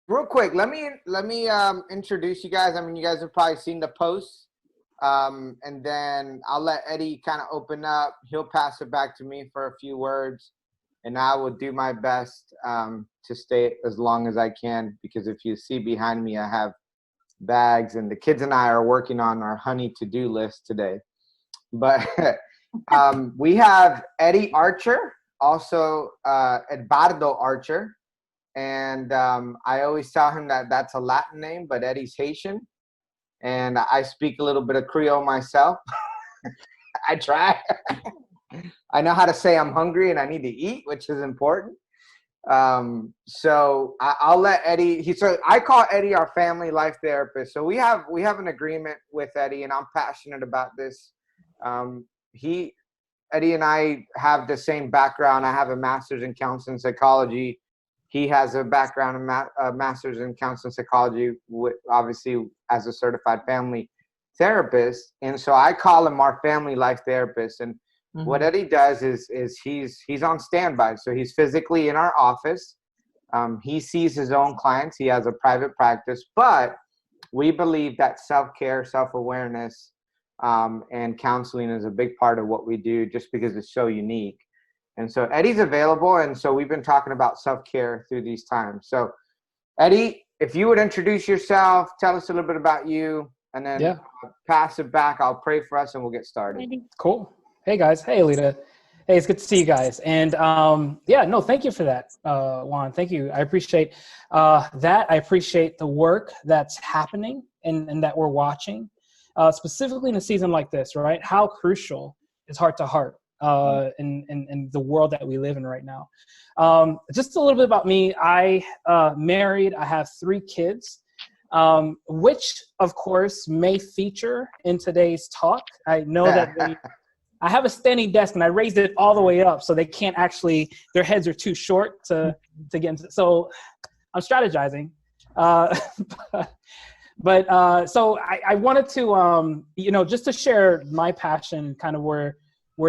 Real quick, let me introduce you guys. I mean, you guys have probably seen the post, and then I'll let Eddie kind of open up. He'll pass it back to me for a few words, and I will do my best to stay as long as I can. Because if you see behind me, I have bags, and the kids and I are working on our honey to-do list today. But we have Eddie Archer, also Eduardo Archer. And I always tell him that that's a Latin name, but Eddie's Haitian. And I speak a little bit of Creole myself. I try. I know how to say I'm hungry and I need to eat, which is important. I'll let Eddie. So I call Eddie our family life therapist. So we have an agreement with Eddie, and I'm passionate about this. He Eddie and I have the same background. I have a master's in counseling psychology. He has a background in master's in counseling psychology, obviously as a certified family therapist. And so I call him our family life therapist. And what Eddie does is he's on standby. So he's physically in our office. He sees his own clients. He has a private practice. But we believe that self-care, self-awareness, and counseling is a big part of what we do just because it's so unique. And so Eddie's available, and so we've been talking about self-care through these times. So Eddie, if you would introduce yourself, tell us a little bit about you, and then pass it back. I'll pray for us, and we'll get started. Cool. Hey, guys. Hey, Alita. Hey, it's good to see you guys. And no, thank you for that, Juan. Thank you. I appreciate that. I appreciate the work that's happening and that we're watching, specifically in a season like this, right? How crucial is heart to heart in the world that we live in right now. Just a little bit about me. I married. I have 3 kids, which, of course, may feature in today's talk. I know that I have a standing desk, and I raised it all the way up so they can't actually, their heads are too short to get into. So I'm strategizing. So I wanted to, just to share my passion, kind of where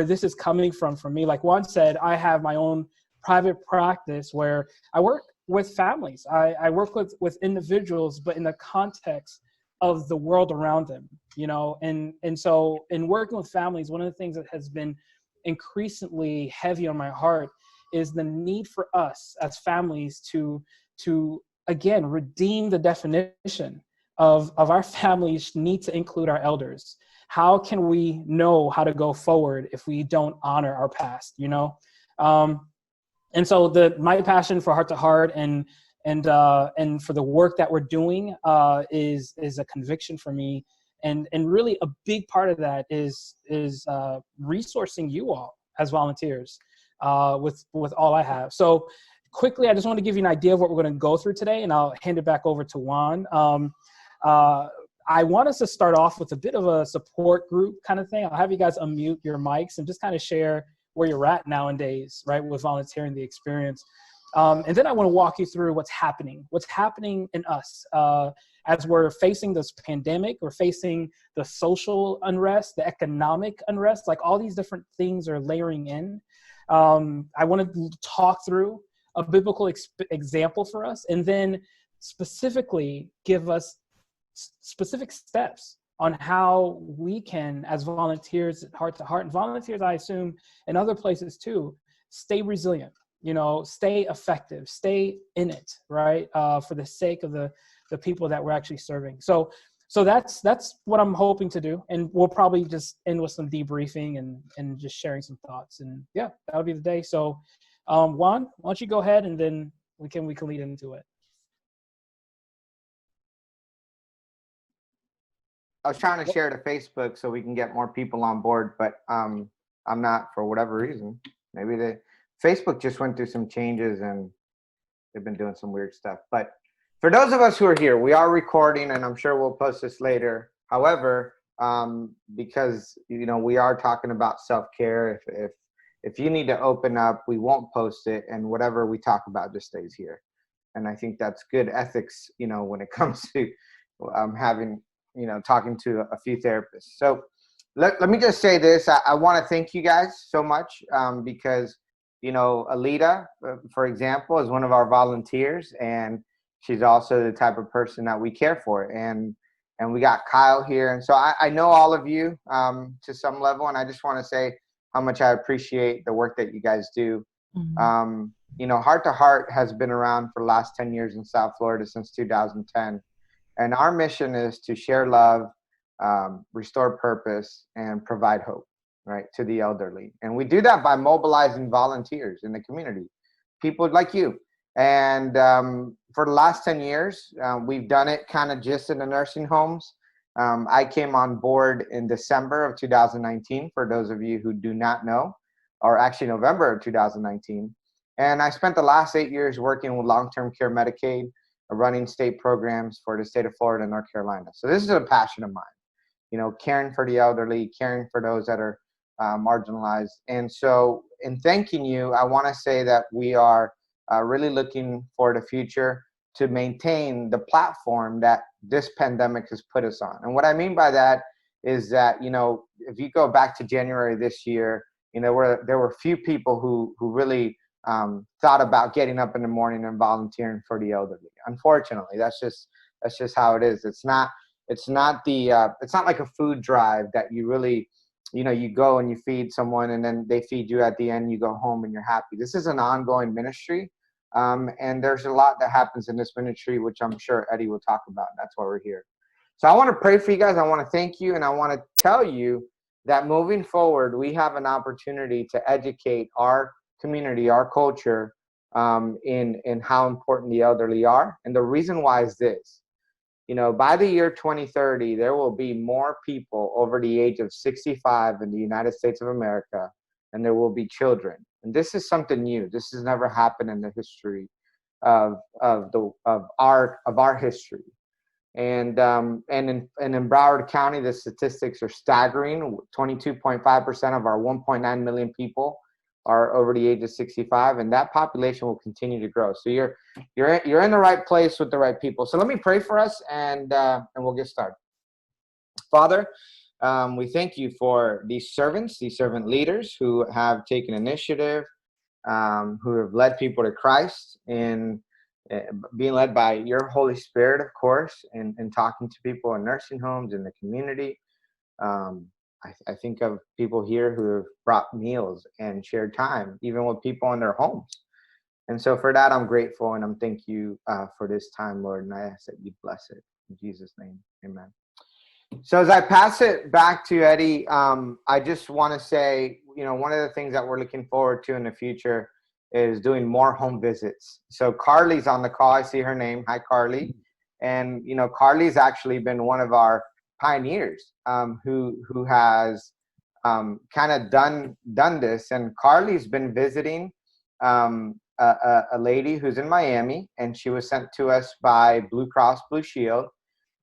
this is coming from for me. Like Juan said, I have my own private practice where I work with families. I work with individuals, but in the context of the world around them, and so in working with families, one of the things that has been increasingly heavy on my heart is the need for us as families to again redeem the definition of our families need to include our elders. How can we know how to go forward if we don't honor our past, And so my passion for Heart to Heart and for the work that we're doing is a conviction for me. And really a big part of that is resourcing you all as volunteers with all I have. So quickly, I just want to give you an idea of what we're going to go through today, and I'll hand it back over to Juan. I want us to start off with a bit of a support group kind of thing. I'll have you guys unmute your mics and just kind of share where you're at nowadays, right, with volunteering, the experience. And then I want to walk you through what's happening in us as we're facing this pandemic, we're facing the social unrest, the economic unrest, like all these different things are layering in. I want to talk through a biblical example for us, and then specifically give us specific steps on how we can, as volunteers, Heart to Heart, and volunteers, I assume, in other places too, stay resilient, stay effective, stay in it, right? For the sake of the people that we're actually serving. So that's what I'm hoping to do. And we'll probably just end with some debriefing and just sharing some thoughts. And yeah, that'll be the day. So Juan, why don't you go ahead, and then we can lead into it. I was trying to share to Facebook so we can get more people on board, but I'm not, for whatever reason. Maybe Facebook just went through some changes and they've been doing some weird stuff. But for those of us who are here, we are recording, and I'm sure we'll post this later. However, because we are talking about self-care, if you need to open up, we won't post it, and whatever we talk about just stays here. And I think that's good ethics, when it comes to having, talking to a few therapists. So let me just say this. I want to thank you guys so much because, Alita, for example, is one of our volunteers, and she's also the type of person that we care for. And we got Kyle here. And so I know all of you to some level, and I just want to say how much I appreciate the work that you guys do. You know, Heart to Heart has been around for the last 10 years in South Florida, since 2010. And our mission is to share love, restore purpose, and provide hope, right, to the elderly. And we do that by mobilizing volunteers in the community, people like you. And for the last 10 years, we've done it kind of just in the nursing homes. I came on board in December of 2019, for those of you who do not know, or actually November of 2019. And I spent the last 8 years working with long-term care Medicaid, running state programs for the state of Florida and North Carolina. So this is a passion of mine, you know, caring for the elderly, caring for those that are marginalized. And so in thanking you, I want to say that we are really looking for the future to maintain the platform that this pandemic has put us on. And what I mean by that is that, you know, if you go back to January this year, you know, there were few people who really thought about getting up in the morning and volunteering for the elderly. Unfortunately, that's just how it is. It's not like a food drive that you really, you know, you go and you feed someone and then they feed you at the end, you go home and you're happy. This is an ongoing ministry. And there's a lot that happens in this ministry, which I'm sure Eddie will talk about. That's why we're here. So I want to pray for you guys. I want to thank you. And I want to tell you that moving forward, we have an opportunity to educate our community, our culture, in how important the elderly are. And the reason why is this: you know, by the year 2030, there will be more people over the age of 65 in the United States of America, and there will be children. And this is something new. This has never happened in the history of our history. And in Broward County, the statistics are staggering. 22.5% of our 1.9 million people are over the age of 65, and that population will continue to grow. So you're in the right place with the right people. So let me pray for us, and we'll get started. Father, we thank you for these servants, these servant leaders who have taken initiative, who have led people to Christ, and being led by your Holy Spirit, of course, and talking to people in nursing homes, in the community. I think of people here who have brought meals and shared time, even with people in their homes. And so for that, I'm grateful, and I'm thank you for this time, Lord, and I ask that you bless it. In Jesus' name, amen. So as I pass it back to Eddie, I just want to say, you know, one of the things that we're looking forward to in the future is doing more home visits. So Carly's on the call. I see her name. Hi, Carly. And, you know, Carly's actually been one of our pioneers who has kind of done this. And Carly's been visiting a lady who's in Miami, and she was sent to us by Blue Cross Blue Shield.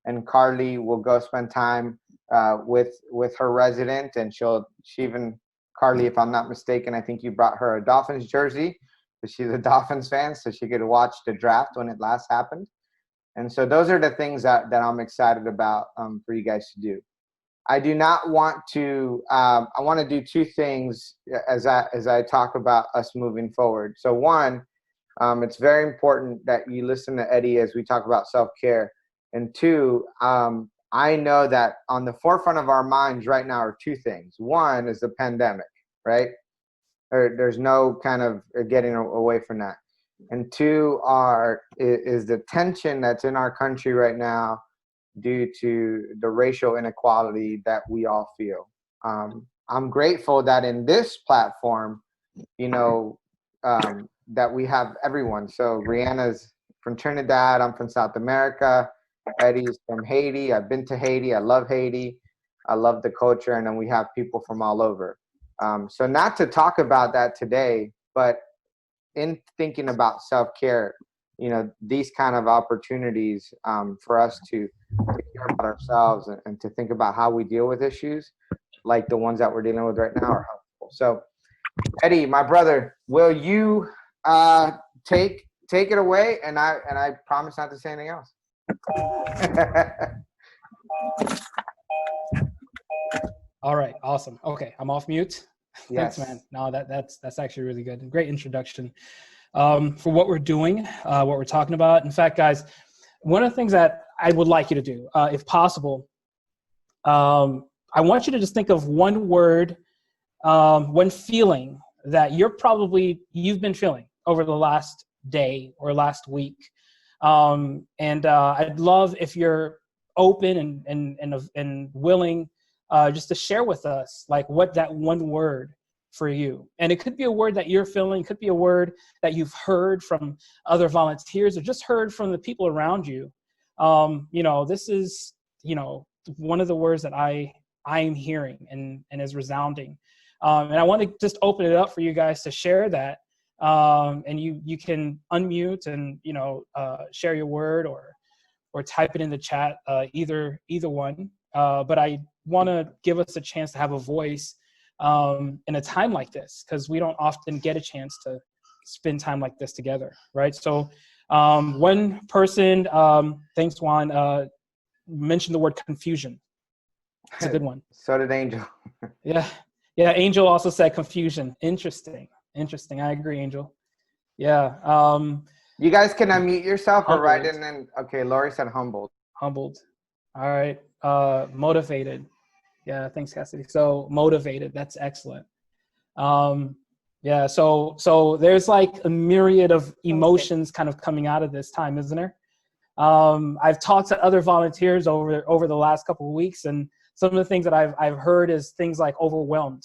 And Carly will go spend time with her resident, and Carly, if I'm not mistaken, I think you brought her a Dolphins jersey, because she's a Dolphins fan, so she could watch the draft when it last happened. And so those are the things that I'm excited about for you guys to do. I do not want to, I want to do two things as I talk about us moving forward. So one, it's very important that you listen to Eddie as we talk about self-care. And two, I know that on the forefront of our minds right now are two things. One is the pandemic, right? There's no kind of getting away from that. And two is the tension that's in our country right now due to the racial inequality that we all feel. I'm grateful that in this platform, you know, that we have everyone. So Rihanna's from Trinidad. I'm from South America. Eddie's from Haiti. I've been to Haiti. I love Haiti. I love the culture. And then we have people from all over. So not to talk about that today, but in thinking about self-care, you know, these kind of opportunities for us to care about ourselves and to think about how we deal with issues like the ones that we're dealing with right now are helpful. So Eddie, my brother, will you take it away? And I promise not to say anything else. All right, awesome. Okay, I'm off mute. Yes. Thanks, man. No, that's actually really good. Great introduction. for what we're doing, what we're talking about. In fact, guys, one of the things that I would like you to do, if possible, I want you to just think of one word, one feeling that you've been feeling over the last day or last week. I'd love if you're open and willing just to share with us like what that one word for you. And it could be a word that you're feeling, it could be a word that you've heard from other volunteers or just heard from the people around you. This is, one of the words that I'm hearing and is resounding. And I want to just open it up for you guys to share that. And you can unmute and, share your word or type it in the chat, either one. But I want to give us a chance to have a voice in a time like this, because we don't often get a chance to spend time like this together, right? So one person, thanks Juan, mentioned the word confusion. It's a good one. So did Angel. Yeah. Angel also said confusion. Interesting. I agree, Angel. Yeah. You guys can unmute yourself or write Humbled. in. And okay, Lori said humbled. All right. Motivated. Yeah. Thanks, Cassidy. So motivated. That's excellent. So there's like a myriad of emotions kind of coming out of this time, isn't there? I've talked to other volunteers over the last couple of weeks, and some of the things that I've heard is things like overwhelmed,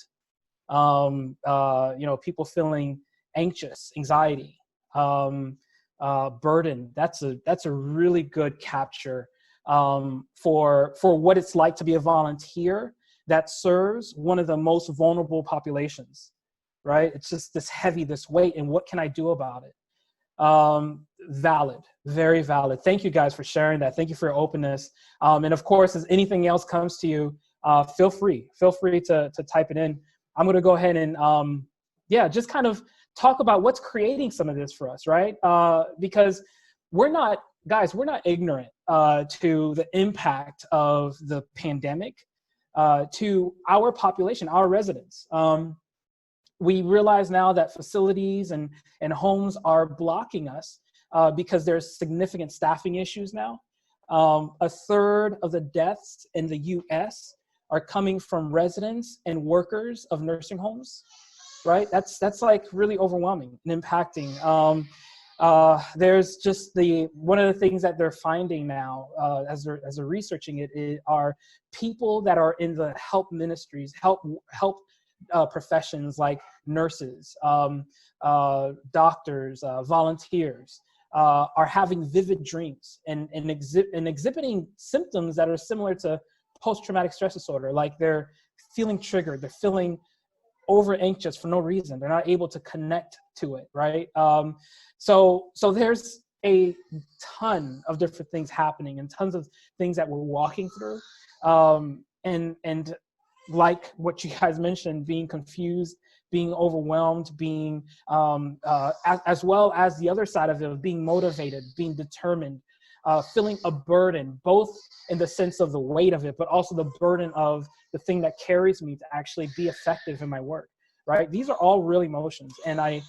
people feeling anxious, anxiety, burden. That's a really good capture for what it's like to be a volunteer that serves one of the most vulnerable populations, right? It's just this weight, and what can I do about it? Valid, very valid. Thank you guys for sharing that. Thank you for your openness. And of course, as anything else comes to you, feel free to type it in. I'm going to go ahead and, just kind of talk about what's creating some of this for us, right? Because we're not ignorant to the impact of the pandemic to our population, our residents. We realize now that facilities and homes are blocking us because there's significant staffing issues now. A third of the deaths in the U.S. are coming from residents and workers of nursing homes, right? That's like really overwhelming and impacting. There's just one of the things that they're finding now as they're researching it are people that are in the help ministries, help professions like nurses, doctors, volunteers, are having vivid dreams and exhibiting symptoms that are similar to post-traumatic stress disorder. Like they're feeling triggered, they're feeling over anxious for no reason. They're not able to connect to it, right? So there's a ton of different things happening and tons of things that we're walking through. And like what you guys mentioned, being confused, being overwhelmed, being, as well as the other side of it, being motivated, being determined, feeling a burden, both in the sense of the weight of it, but also the burden of the thing that carries me to actually be effective in my work, right? These are all real emotions. And I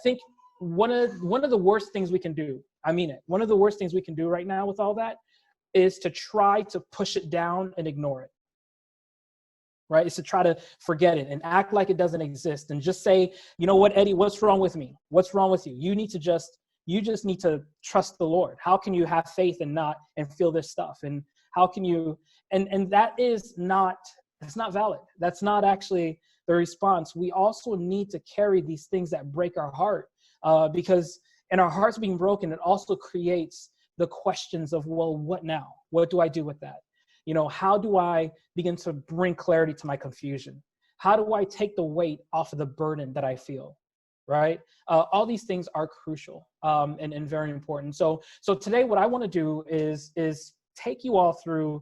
think one of the worst things we can do, I mean it, one of the worst things we can do right now with all that is to try to push it down and ignore it. Right? Is to try to forget it and act like it doesn't exist and just say, you know what, Eddie, what's wrong with me? What's wrong with you? You just need to trust the Lord. How can you have faith and feel this stuff? And how can you, and that is not, that's not valid. That's not actually the response. We also need to carry these things that break our heart because in our hearts being broken, it also creates the questions of, well, what now? What do I do with that? How do I begin to bring clarity to my confusion? How do I take the weight off of the burden that I feel, right? All these things are crucial and very important. So today what I want to do is take you all through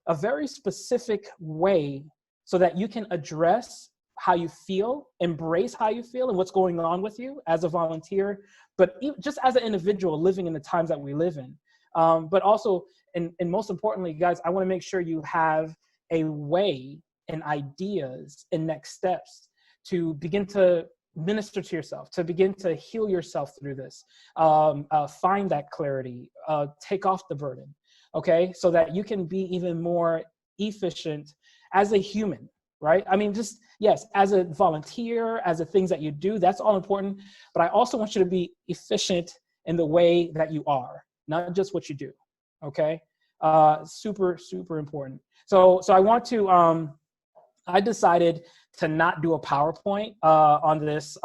a very specific way so that you can address how you feel, embrace how you feel and what's going on with you as a volunteer, but just as an individual living in the times that we live in. But also, and most importantly, guys, I want to make sure you have a way and ideas and next steps to begin to minister to yourself, to begin to heal yourself through this, find that clarity, take off the burden, okay? So that you can be even more efficient as a human, right? I mean, just, yes, as a volunteer, as the things that you do, that's all important. But I also want you to be efficient in the way that you are, not just what you do, okay? Super, super important. So I want to, I decided to not do a PowerPoint on this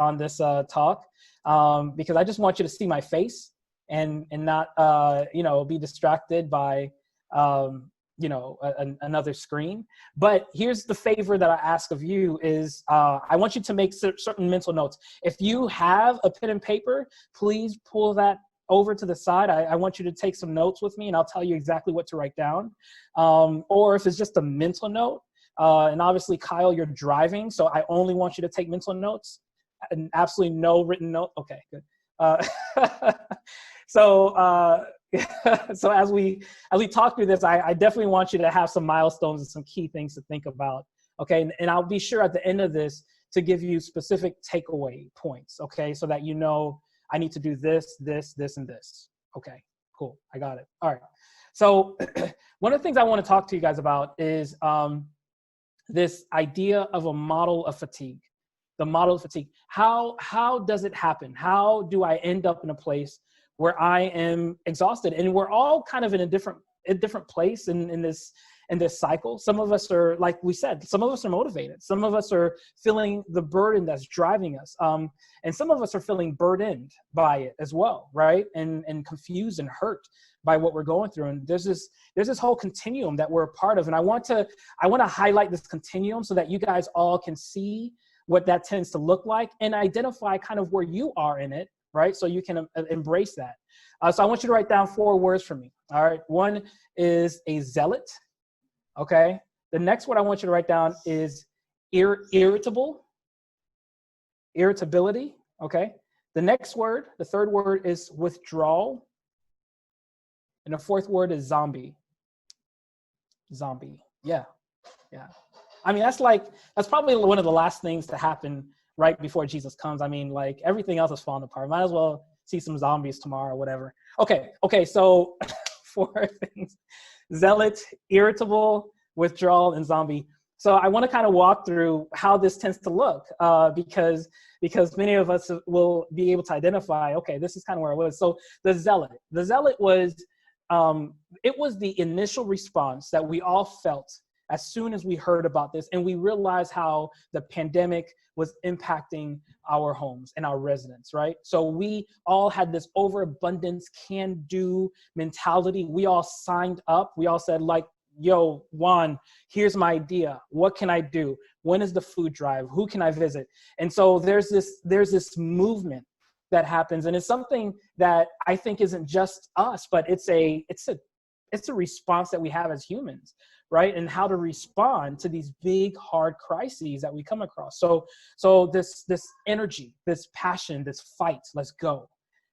talk because I just want you to see my face and not be distracted by another screen. But here's the favor that I ask of you is I want you to make certain mental notes. If you have a pen and paper, please pull that over to the side. I want you to take some notes with me, and I'll tell you exactly what to write down. Or if it's just a mental note, and obviously, Kyle, you're driving, so I only want you to take mental notes and absolutely no written note. Okay, good. So as we talk through this, I definitely want you to have some milestones and some key things to think about. Okay, and I'll be sure at the end of this to give you specific takeaway points. Okay, so that you know I need to do this, this, this, and this. Okay, cool. I got it. All right. So one of the things I want to talk to you guys about is this idea of a model of fatigue, the model of fatigue. How does it happen? How do I end up in a place where I am exhausted? And we're all kind of in a different place in this cycle. Some of us are, like we said, some of us are motivated. Some of us are feeling the burden that's driving us. And some of us are feeling burdened by it as well, right? And confused and hurt by what we're going through. And there's this whole continuum that we're a part of. And I want to highlight this continuum so that you guys all can see what that tends to look like and identify kind of where you are in it, right? So you can embrace that. So I want you to write down 4 words for me. All right. One is a zealot. Okay. The next word I want you to write down is irritable, irritability. Okay. The next word, the third word is withdrawal. And the fourth word is zombie. Zombie. Yeah. Yeah. I mean, that's probably one of the last things to happen right before Jesus comes. I mean, like everything else is falling apart. Might as well see some zombies tomorrow or whatever. Okay. So 4 things: zealot, irritable, withdrawal, and zombie. So I want to kind of walk through how this tends to look because many of us will be able to identify, okay, this is kind of where I was. So the zealot was, it was the initial response that we all felt as soon as we heard about this, and we realized how the pandemic was impacting our homes and our residents, right? So we all had this overabundance, can-do mentality. We all signed up. We all said, like, yo, Juan, here's my idea. What can I do? When is the food drive? Who can I visit? And so there's this movement that happens, and it's something that I think isn't just us, but it's a response that we have as humans, right? And how to respond to these big, hard crises that we come across. So this energy, this passion, this fight, let's go,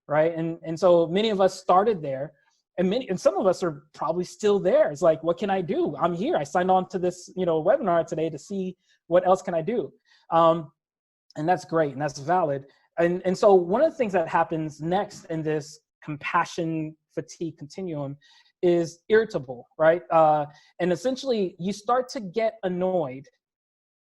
right? And so many of us started there, and some of us are probably still there. It's like, what can I do? I'm here. I signed on to this, webinar today to see what else can I do. And that's great, and that's valid. And so one of the things that happens next in this compassion fatigue continuum is irritable, right? And essentially, you start to get annoyed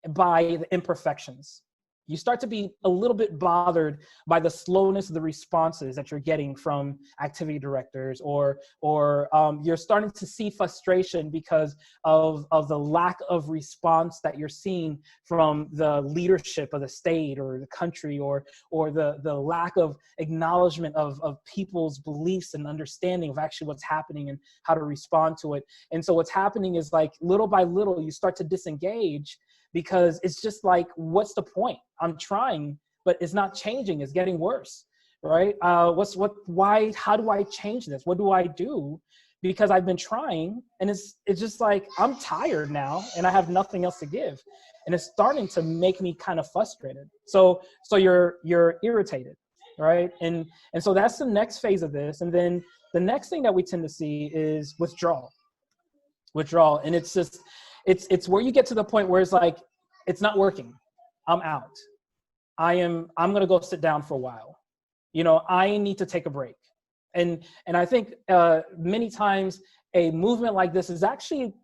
by the imperfections. You start to be a little bit bothered by the slowness of the responses that you're getting from activity directors, or you're starting to see frustration because of the lack of response that you're seeing from the leadership of the state or the country, or the lack of acknowledgement of people's beliefs and understanding of actually what's happening and how to respond to it. And so what's happening is, like, little by little, you start to disengage, because it's just like, what's the point? I'm trying, but it's not changing. It's getting worse, right? Why, how do I change this? What do I do? Because I've been trying, and it's just like, I'm tired now and I have nothing else to give. And it's starting to make me kind of frustrated. So you're irritated, right? And so that's the next phase of this. And then the next thing that we tend to see is withdrawal. And it's just, it's where you get to the point where it's like, it's not working. I'm out. I'm going to go sit down for a while. I need to take a break. And I think many times a movement like this is actually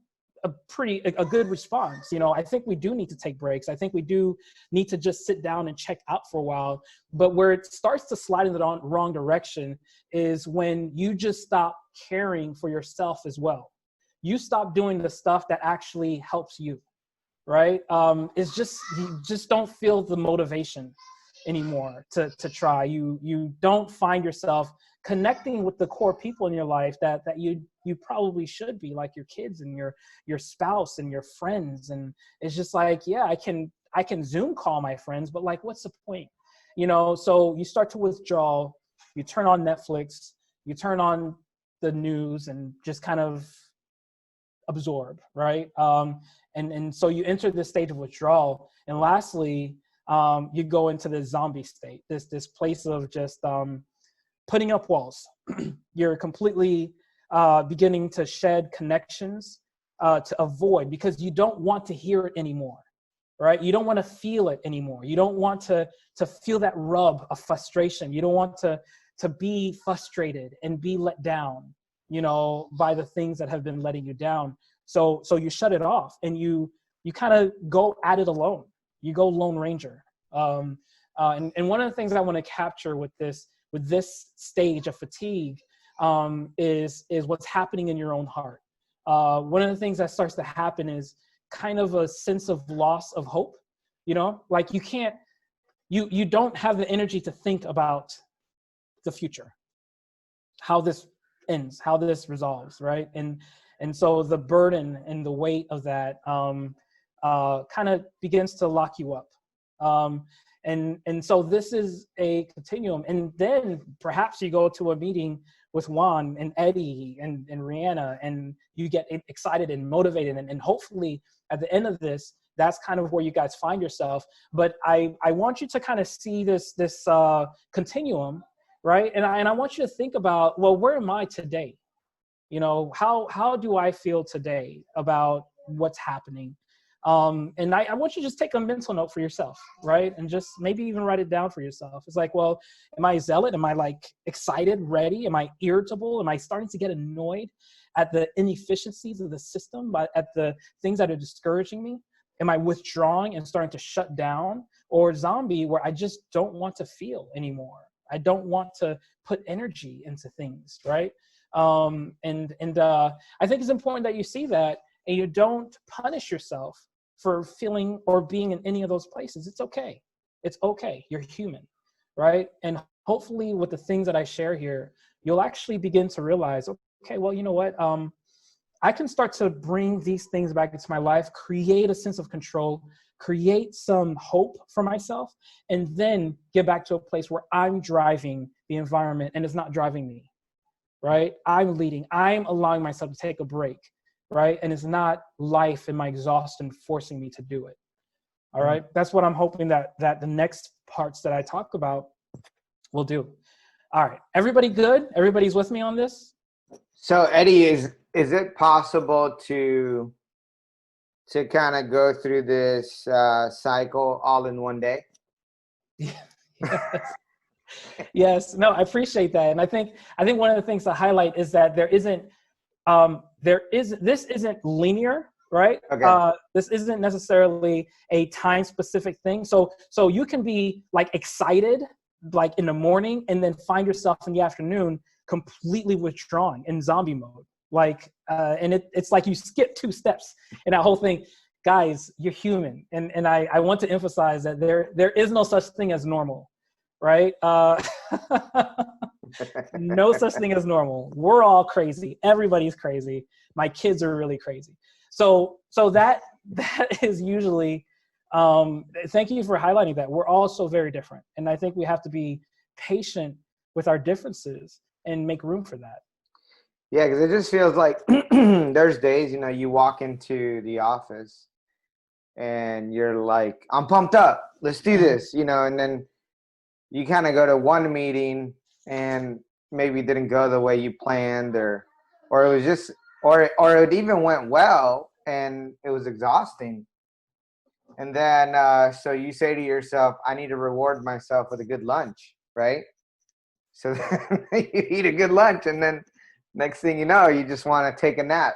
a good response. I think we do need to take breaks. I think we do need to just sit down and check out for a while. But where it starts to slide in the wrong direction is when you just stop caring for yourself as well. You stop doing the stuff that actually helps you, right? It's just, you just don't feel the motivation anymore to try. You don't find yourself connecting with the core people in your life that you probably should be, like your kids and your spouse and your friends. And it's just like, yeah, I can Zoom call my friends, but like, what's the point? So you start to withdraw, you turn on Netflix, you turn on the news and just kind of absorb, right? And so you enter this stage of withdrawal. And lastly, you go into the zombie state, this place of just putting up walls. You're completely beginning to shed connections to avoid, because you don't want to hear it anymore, right? You don't want to feel it anymore. You don't want to feel that rub of frustration. You don't want to be frustrated and be let down, by the things that have been letting you down. So you shut it off and you kind of go at it alone. You go Lone Ranger. And one of the things that I want to capture with this stage of fatigue is what's happening in your own heart. One of the things that starts to happen is kind of a sense of loss of hope. Like you don't have the energy to think about the future, how this ends, how this resolves, right? And so the burden and the weight of that kind of begins to lock you up. And so this is a continuum. And then perhaps you go to a meeting with Juan and Eddie and Rihanna, and you get excited and motivated. And hopefully at the end of this, that's kind of where you guys find yourself. But I want you to kind of see this continuum, right? And I want you to think about, well, where am I today? How do I feel today about what's happening? And I want you to just take a mental note for yourself, right? And just maybe even write it down for yourself. It's like, well, am I zealot? Am I like excited, ready? Am I irritable? Am I starting to get annoyed at the inefficiencies of the system, but at the things that are discouraging me? Am I withdrawing and starting to shut down? Or zombie, where I just don't want to feel anymore? I don't want to put energy into things, right? And I think it's important that you see that and you don't punish yourself for feeling or being in any of those places. It's okay. It's okay. You're human, right? And hopefully with the things that I share here, you'll actually begin to realize, okay, well, you know what? I can start to bring these things back into my life, create a sense of control, create some hope for myself, and then get back to a place where I'm driving the environment and it's not driving me, right? I'm leading. I'm allowing myself to take a break, right? And it's not life and my exhaustion forcing me to do it. All right. That's what I'm hoping that the next parts that I talk about will do. All right. Everybody good? Everybody's with me on this? So Eddie, is it possible to kind of go through this cycle all in one day? Yes. Yes. No, I appreciate that. And I think one of the things to highlight is that this isn't linear, right? Okay. This isn't necessarily a time specific thing. So you can be like excited like in the morning and then find yourself in the afternoon completely withdrawing in zombie mode. Like, and it's like you skip 2 steps in that whole thing. Guys, you're human. And I want to emphasize that there is no such thing as normal, right? No such thing as normal. We're all crazy. Everybody's crazy. My kids are really crazy. So that is usually, thank you for highlighting that. We're all so very different. And I think we have to be patient with our differences and make room for that. Yeah, because it just feels like there's days, you walk into the office and you're like, I'm pumped up. Let's do this, and then you kind of go to one meeting and maybe it didn't go the way you planned, or it was just, or it even went well and it was exhausting. And then, so you say to yourself, I need to reward myself with a good lunch, right? So then you eat a good lunch, and then next thing you know, you just want to take a nap,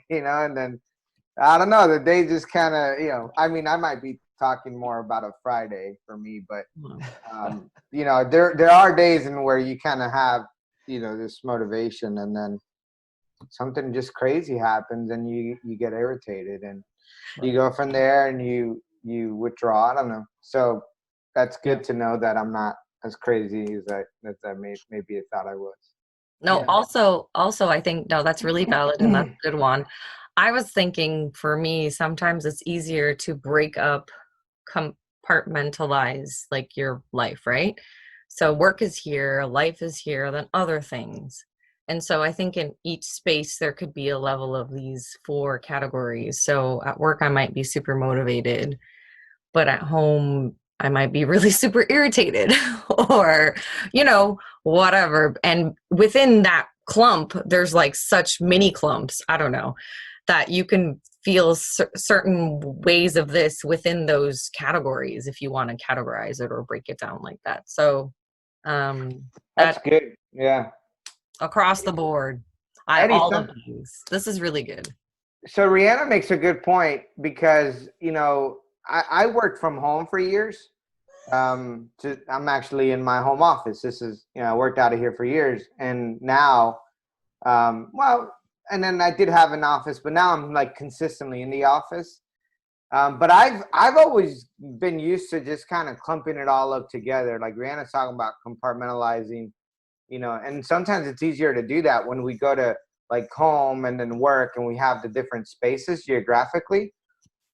and then I don't know, the day just kind of, I mean, I might be talking more about a Friday for me, but, there are days in where you kind of have, this motivation, and then something just crazy happens and you get irritated, and you go from there and you withdraw. I don't know. So that's good to know that I'm not as crazy as I maybe thought I was. No, also, I think, no, that's really valid and that's a good one. I was thinking for me, sometimes it's easier to break up, compartmentalize like your life, right? So work is here, life is here, then other things. And so I think in each space, there could be a level of these 4 categories. So at work, I might be super motivated, but at home, I might be really super irritated or, whatever. And within that clump, there's like such mini clumps, I don't know, that you can feel certain ways of this within those categories if you want to categorize it or break it down like that. So that's good. Yeah. Across the board. Eddie, All of these. This is really good. So Rihanna makes a good point because, I worked from home for years. I'm actually in my home office. This is, I worked out of here for years. And now, and then I did have an office, but now I'm like consistently in the office. But I've always been used to just kind of clumping it all up together. Like Rihanna's talking about compartmentalizing, and sometimes it's easier to do that when we go to like home and then work and we have the different spaces geographically.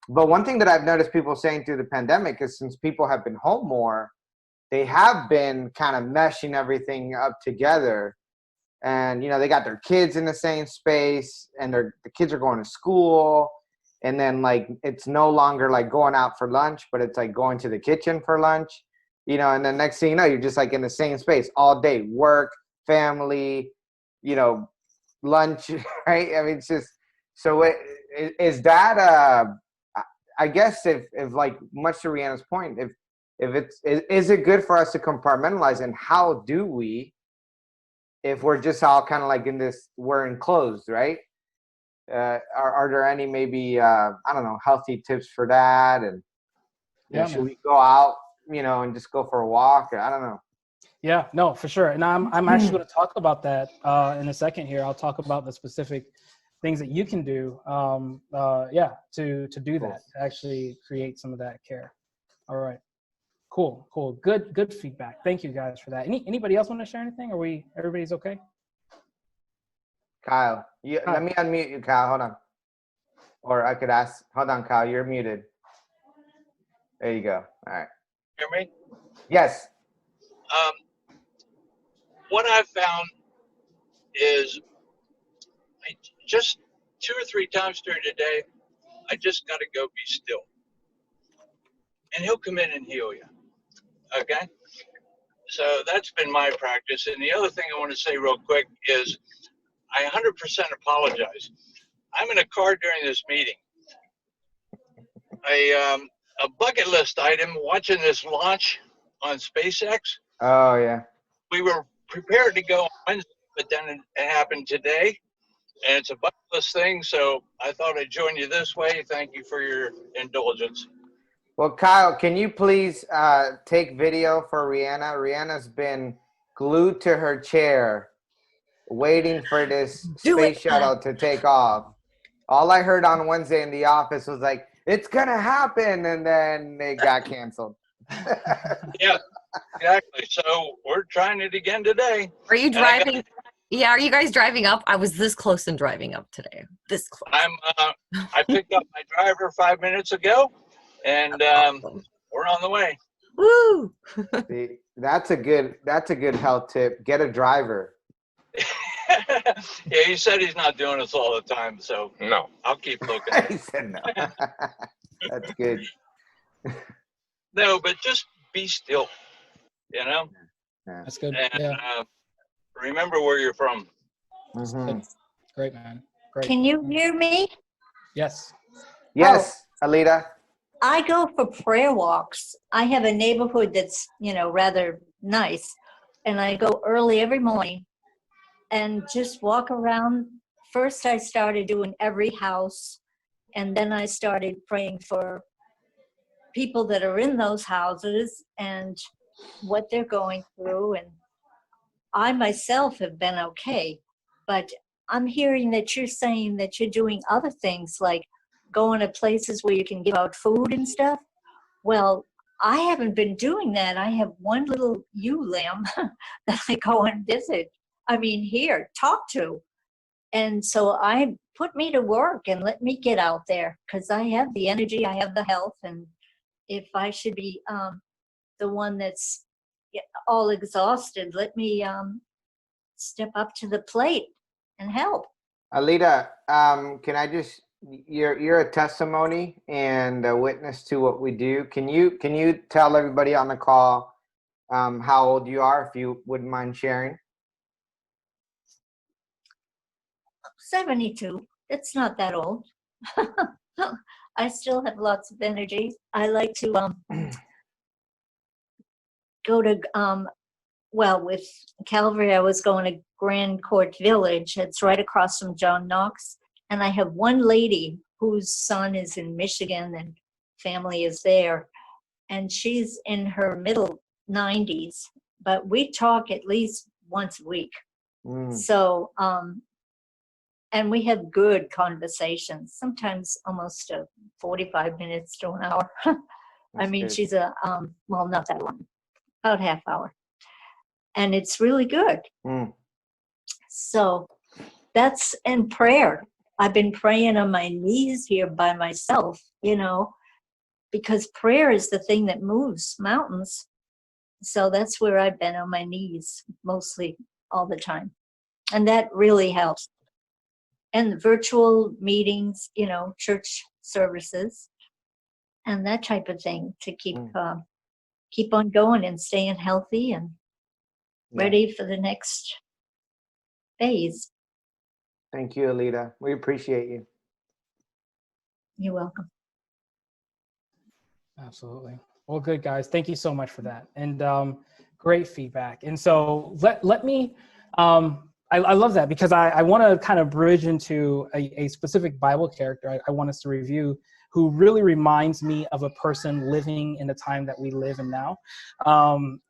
But one thing that I've noticed people saying through the pandemic is since people have been home more, they have been kind of meshing everything up together. And, they got their kids in the same space and the kids are going to school. And then like, it's no longer like going out for lunch, but it's like going to the kitchen for lunch, and then next thing you know, you're just like in the same space all day, work, family, lunch, right? I mean, it's just, so is that, I guess if like much to Rihanna's point, if is it good for us to compartmentalize, and how do we, if we're just all kind of like in this, we're enclosed, right? Are there any maybe, I don't know, healthy tips for that? And should we go out, and just go for a walk? Or, I don't know. Yeah, no, for sure. And I'm actually going to talk about that in a second here. I'll talk about the specific things that you can do, to do that, to actually create some of that care. All right, cool. Good feedback. Thank you guys for that. Anybody else want to share anything? Everybody's okay? Kyle, let me unmute you, Kyle. Hold on. Or I could ask. Hold on, Kyle. You're muted. There you go. All right. Hear me? Yes. What I've found is just 2 or 3 times during the day, I just got to go be still. And he'll come in and heal you. Okay? So that's been my practice. And the other thing I want to say real quick is I 100% apologize. I'm in a car during this meeting. A bucket list item, watching this launch on SpaceX. Oh, yeah. We were prepared to go on Wednesday, but then it happened today. And it's a bucket list thing, so I thought I'd join you this way. Thank you for your indulgence. Well, Kyle, can you please take video for Rihanna? Rihanna's been glued to her chair waiting for this space shuttle to take off. All I heard on Wednesday in the office was like, it's going to happen, and then it got canceled. Yeah, exactly. So we're trying it again today. Are you driving? Yeah, are you guys driving up? I was this close in driving up today. This close. I picked up my driver 5 minutes ago, and Awesome. we're on the way. Woo! See, that's a good health tip. Get a driver. Yeah, he said he's not doing this all the time, so no, I'll keep looking. He said no. That's good. No, but just be still, Yeah. That's good. And remember where you're from. Mm-hmm. Great, man. Great. Can you hear me? Yes. Yes, Alita. I go for prayer walks. I have a neighborhood that's, rather nice. And I go early every morning and just walk around. First, I started doing every house. And then I started praying for people that are in those houses and what they're going through. And I myself have been okay. But I'm hearing that you're saying that you're doing other things like going to places where you can give out food and stuff. Well, I haven't been doing that. I have one little ewe lamb that I go and visit. Here, talk to. And so I put me to work and let me get out there because I have the energy, I have the health. And if I should be the one that's all exhausted, let me step up to the plate and help. Alita, can I just, you're a testimony and a witness to what we do. Can you tell everybody on the call how old you are, if you wouldn't mind sharing? 72. It's not that old. I still have lots of energy. I like to go to with Calvary, I was going to Grand Court Village. It's right across from John Knox. And I have one lady whose son is in Michigan and family is there. And she's in her middle 90s, but we talk at least once a week. So, and we have good conversations, sometimes almost 45 minutes to an hour. Good. She's not that long, about half hour. And it's really good. So that's in prayer. I've been praying on my knees here by myself, because prayer is the thing that moves mountains. So that's where I've been, on my knees, mostly all the time. And that really helps. And the virtual meetings, church services and that type of thing to keep on going and staying healthy and ready for the next phase. Thank you, Alita. We appreciate you. You're welcome. Absolutely. Well, good, guys. Thank you so much for that. And great feedback. And so let me, I love that because I want to kind of bridge into a specific Bible character I want us to review, who really reminds me of a person living in the time that we live in now. And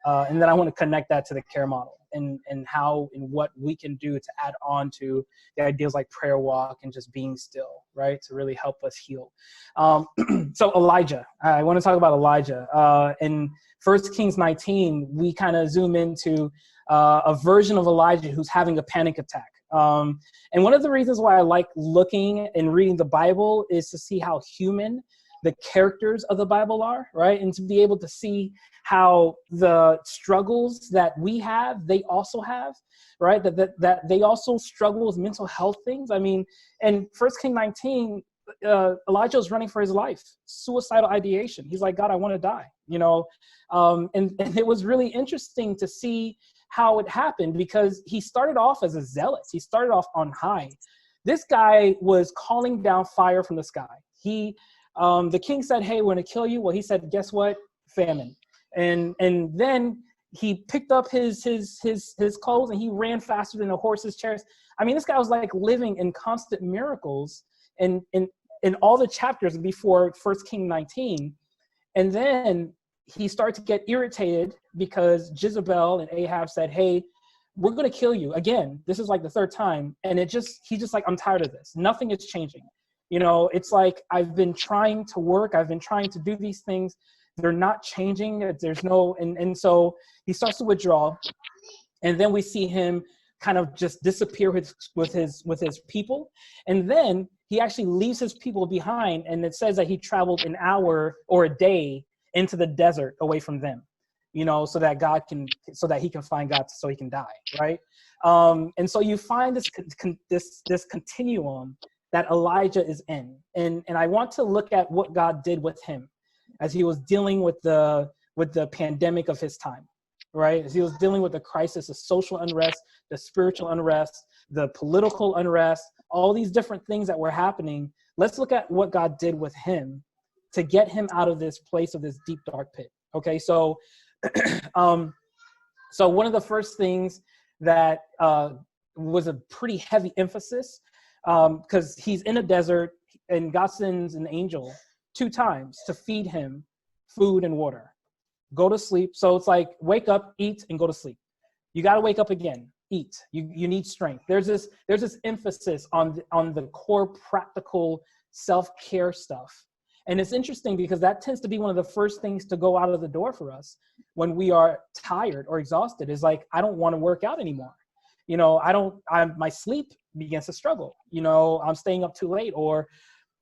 then I want to connect that to the C.A.R.E model and how and what we can do to add on to the ideas like prayer walk and just being still, right? To really help us heal. So Elijah, I want to talk about Elijah. In 1 Kings 19, we kind of zoom into a version of Elijah who's having a panic attack. And one of the reasons why I like looking and reading the Bible is to see how human the characters of the Bible are, right? And to be able to see how the struggles that we have, they also have, right? That they also struggle with mental health things. In 1 Kings 19, Elijah was running for his life, suicidal ideation. He's like, God, I want to die, and it was really interesting to see how it happened because he started off as a zealot. He started off on high. This guy was calling down fire from the sky. The king said, hey, we're going to kill you. Well, he said, guess what? Famine. And then he picked up his clothes and he ran faster than a horse's chariots. This guy was like living in constant miracles in all the chapters before 1 Kings 19. And then he started to get irritated because Jezebel and Ahab said, hey, we're going to kill you again. This is like the third time. And he's just like, I'm tired of this. Nothing is changing. It's like, I've been trying to work. I've been trying to do these things. They're not changing. There's no, and so he starts to withdraw. And then we see him kind of just disappear with his people. And then he actually leaves his people behind. And it says that he traveled an hour or a day into the desert away from them, so that he can find God, so he can die, right? And so you find this continuum that Elijah is in, and I want to look at what God did with him as he was dealing with the pandemic of his time, right? As he was dealing with the crisis, the social unrest, the spiritual unrest, the political unrest, all these different things that were happening. Let's look at what God did with him to get him out of this place of this deep, dark pit. Okay, so so one of the first things that was a pretty heavy emphasis, because he's in a desert and God sends an angel 2 times to feed him food and water. Go to sleep. So it's like, wake up, eat, and go to sleep. You got to wake up again, eat. You need strength. There's this emphasis on the core practical self-care stuff. And it's interesting because that tends to be one of the first things to go out of the door for us when we are tired or exhausted, is like, I don't want to work out anymore. You know, my sleep begins to struggle. You know, I'm staying up too late, or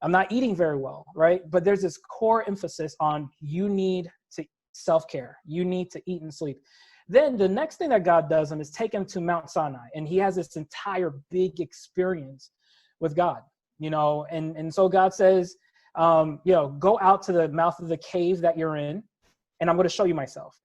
I'm not eating very well, right? But there's this core emphasis on, you need to self-care. You need to eat and sleep. Then the next thing that God does is take him to Mount Sinai, and he has this entire big experience with God, you know, and so God says, you know, go out to the mouth of the cave that you're in, and I'm going to show you myself.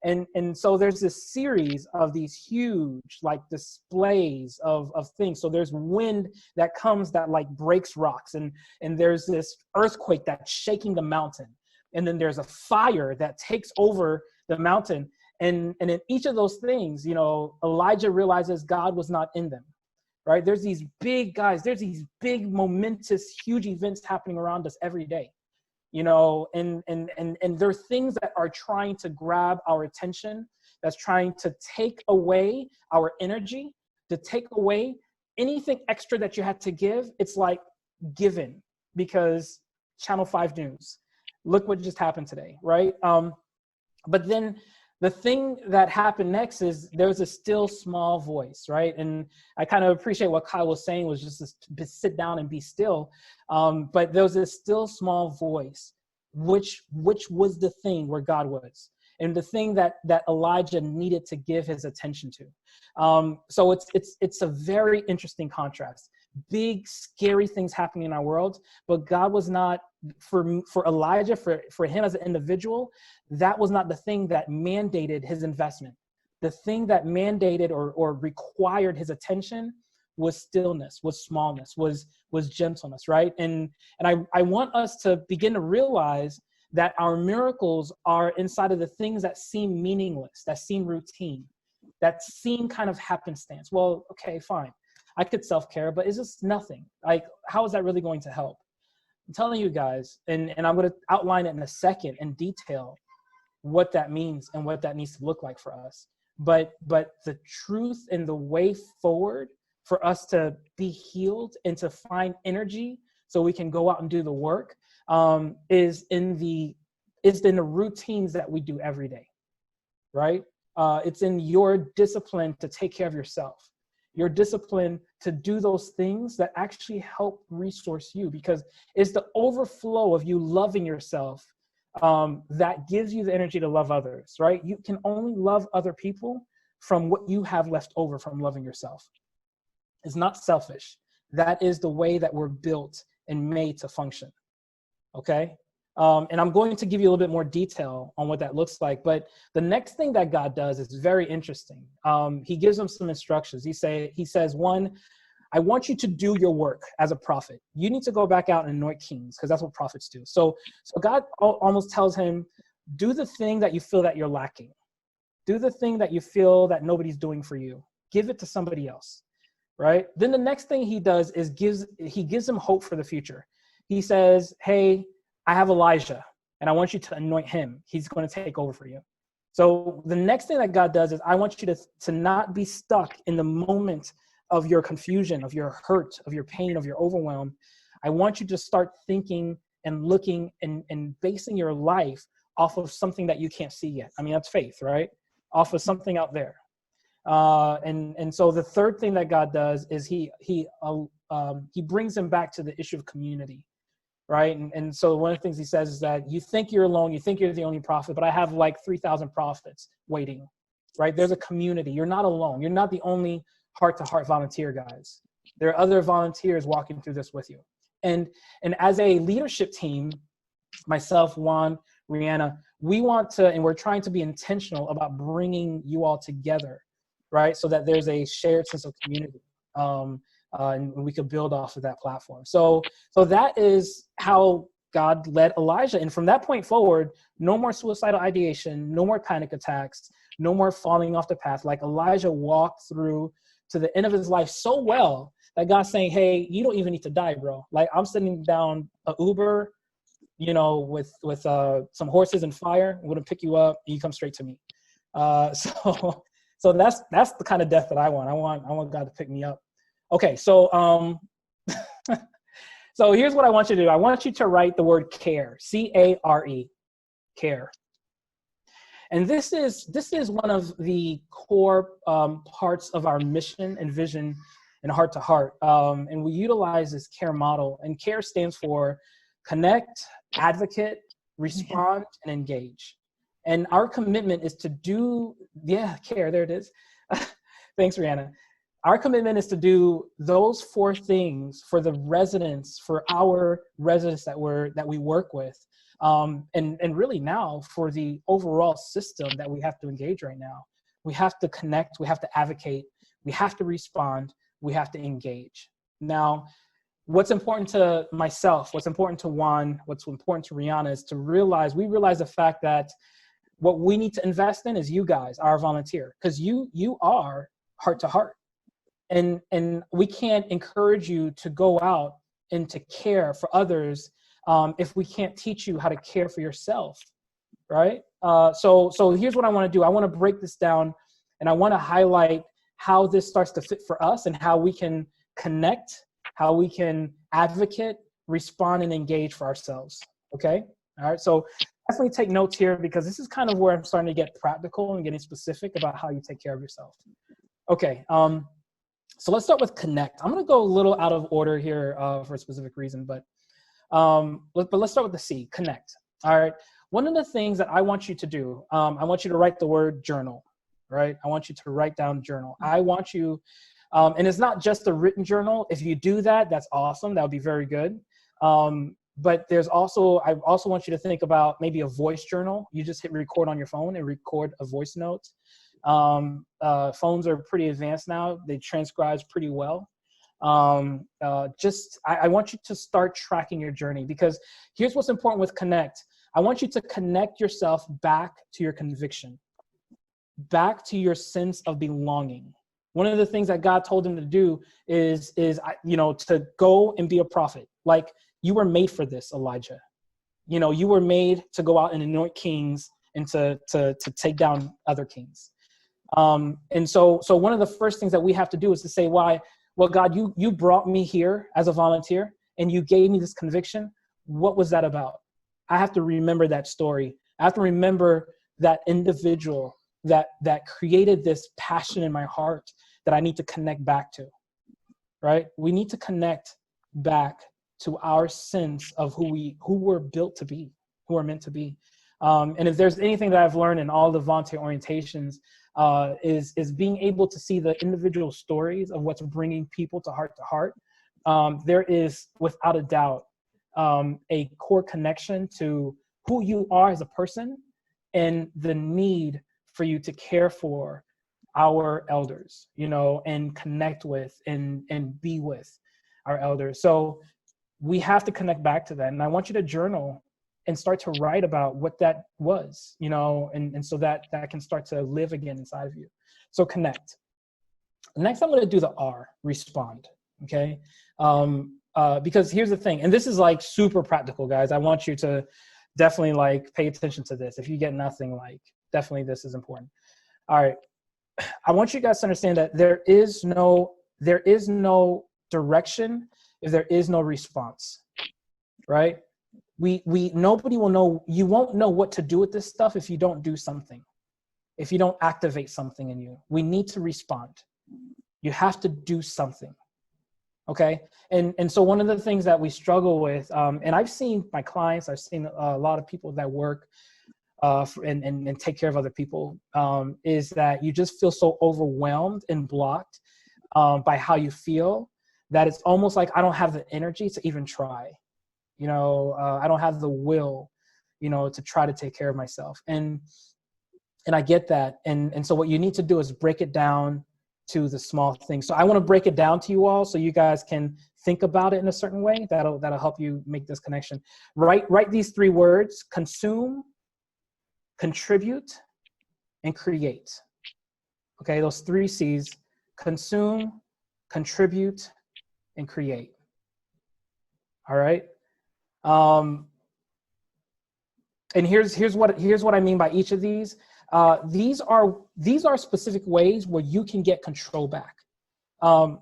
And so there's this series of these huge, like, displays of things. So there's wind that comes that like breaks rocks, and there's this earthquake that's shaking the mountain. And then there's a fire that takes over the mountain. And in each of those things, you know, Elijah realizes God was not in them, right? There's these big guys, there's these big, momentous, huge events happening around us every day. You know, and there are things that are trying to grab our attention, that's trying to take away our energy, to take away anything extra that you had to give. It's like given, because Channel 5 News, look what just happened today, right? But then the thing that happened next is there's a still small voice, right? And I kind of appreciate what Kyle was saying, was just to sit down and be still. But there was a still small voice, which was the thing where God was, and the thing that Elijah needed to give his attention to. So it's a very interesting contrast. Big, scary things happening in our world, but God was not, for Elijah, for him as an individual, that was not the thing that mandated his investment. The thing that mandated or required his attention was stillness, was smallness, was gentleness, right? And I want us to begin to realize that our miracles are inside of the things that seem meaningless, that seem routine, that seem kind of happenstance. Well, okay, fine. I could self-care, but it's just nothing. Like, how is that really going to help? I'm telling you guys, and I'm going to outline it in a second in detail, what that means and what that needs to look like for us. But the truth and the way forward for us to be healed and to find energy so we can go out and do the work is in the routines that we do every day, right? It's in your discipline to take care of yourself, your discipline to do those things that actually help resource you, because it's the overflow of you loving yourself that gives you the energy to love others, right? You can only love other people from what you have left over from loving yourself. It's not selfish. That is the way that we're built and made to function, okay? And I'm going to give you a little bit more detail on what that looks like. But the next thing that God does is very interesting. He gives them some instructions. He says, one, I want you to do your work as a prophet. You need to go back out and anoint kings, because that's what prophets do. So God almost tells him, do the thing that you feel that you're lacking. Do the thing that you feel that nobody's doing for you. Give it to somebody else, right? Then the next thing he does is he gives them hope for the future. He says, hey, I have Elijah, and I want you to anoint him. He's going to take over for you. So the next thing that God does is, I want you to not be stuck in the moment of your confusion, of your hurt, of your pain, of your overwhelm. I want you to start thinking and looking and basing your life off of something that you can't see yet. I mean, that's faith, right? Off of something out there. And so the third thing that God does is he brings him back to the issue of community. Right. And so one of the things he says is that you think you're alone, you think you're the only prophet, but I have like 3,000 prophets waiting, right? There's a community. You're not alone. You're not the only heart-to-heart volunteer, guys. There are other volunteers walking through this with you. And as a leadership team, myself, Juan, Rihanna, we want to, and we're trying to be intentional about bringing you all together, right? So that there's a shared sense of community. And we could build off of that platform. So that is how God led Elijah. And from that point forward, no more suicidal ideation, no more panic attacks, no more falling off the path. Like Elijah walked through to the end of his life so well that God's saying, hey, you don't even need to die, bro. Like I'm sitting down an Uber, you know, with some horses and fire. I'm going to pick you up and you come straight to me. So that's the kind of death that I want. I want God to pick me up. Okay. So, so here's what I want you to do. I want you to write the word care, C-A-R-E, care. And this is one of the core parts of our mission and vision and heart to heart. And we utilize this CARE model, and CARE stands for connect, advocate, respond, and engage. And our commitment is to do, CARE, there it is. Thanks, Rihanna. Our commitment is to do those 4 things for the residents, for our residents that we work with. And really now for the overall system that we have to engage right now. We have to connect, we have to advocate, we have to respond, we have to engage. Now, what's important to myself, what's important to Juan, what's important to Rihanna is to realize the fact that what we need to invest in is you guys, our volunteer, because you are heart to heart. And we can't encourage you to go out and to care for others if we can't teach you how to care for yourself, right? So here's what I want to do. I want to break this down, and I want to highlight how this starts to fit for us and how we can connect, how we can advocate, respond, and engage for ourselves, okay? All right, so definitely take notes here because this is kind of where I'm starting to get practical and getting specific about how you take care of yourself. Okay, so let's start with connect. I'm going to go a little out of order here for a specific reason, but let's start with the C, connect. All right. One of the things that I want you to do, I want you to write the word journal, right? I want you to write down journal. I want you, and it's not just a written journal. If you do that, that's awesome. That would be very good. But I also want you to think about maybe a voice journal. You just hit record on your phone and record a voice note. Phones are pretty advanced now. They transcribe pretty well. I want you to start tracking your journey because here's what's important with connect. I want you to connect yourself back to your conviction, back to your sense of belonging. One of the things that God told him to do is to go and be a prophet. Like you were made for this, Elijah. You were made to go out and anoint kings and to take down other kings. And so one of the first things that we have to do is to say, well, God, you brought me here as a volunteer and you gave me this conviction. What was that about? I have to remember that story. I have to remember that individual that created this passion in my heart that I need to connect back to, right? We need to connect back to our sense of who we're built to be, who we're meant to be. And if there's anything that I've learned in all the volunteer orientations, is being able to see the individual stories of what's bringing people to heart. There is, without a doubt, a core connection to who you are as a person and the need for you to care for our elders, and connect with and be with our elders. So we have to connect back to that. And I want you to journal and start to write about what that was, and so that can start to live again inside of you. So connect. Next, I'm going to do the R, respond. Okay. Because here's the thing, and this is like super practical, guys. I want you to definitely pay attention to this. If you get nothing, definitely this is important. All right. I want you guys to understand that there is no direction if there is no response, right? Nobody will know. You won't know what to do with this stuff if you don't do something, if you don't activate something in you. We need to respond. You have to do something. Okay. And so one of the things that we struggle with, and I've seen my clients, I've seen a lot of people that work and take care of other people, is that you just feel so overwhelmed and blocked by how you feel that it's almost like I don't have the energy to even try. I don't have the will, to try to take care of myself. And I get that. And so what you need to do is break it down to the small things. So I want to break it down to you all so you guys can think about it in a certain way. That'll help you make this connection. Write these 3 words: consume, contribute, and create. Okay, those 3 C's: consume, contribute, and create. All right. And here's what I mean by each of these. These are specific ways where you can get control back.